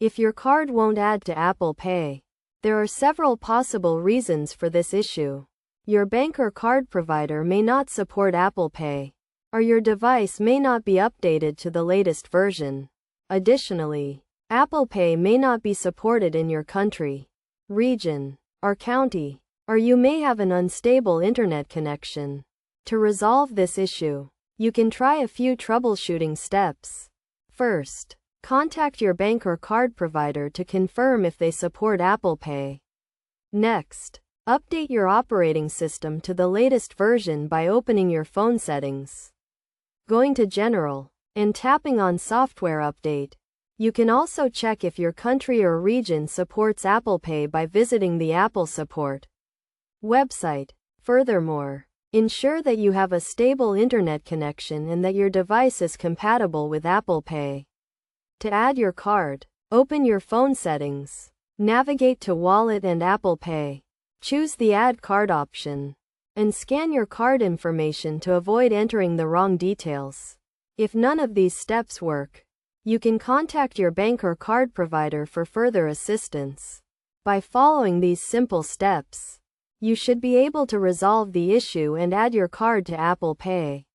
If your card won't add to Apple Pay, there are several possible reasons for this issue. Your bank or card provider may not support Apple Pay, or your device may not be updated to the latest version. Additionally, Apple Pay may not be supported in your country, region, or county, or you may have an unstable internet connection. To resolve this issue, you can try a few troubleshooting steps. First, contact your bank or card provider to confirm if they support Apple Pay. Next, update your operating system to the latest version by opening your phone settings, going to General, and tapping on Software Update. You can also check if your country or region supports Apple Pay by visiting the Apple Support website. Furthermore, ensure that you have a stable internet connection and that your device is compatible with Apple Pay. To add your card, open your phone settings, navigate to Wallet and Apple Pay, choose the Add Card option, and scan your card information to avoid entering the wrong details. If none of these steps work, you can contact your bank or card provider for further assistance. By following these simple steps, you should be able to resolve the issue and add your card to Apple Pay.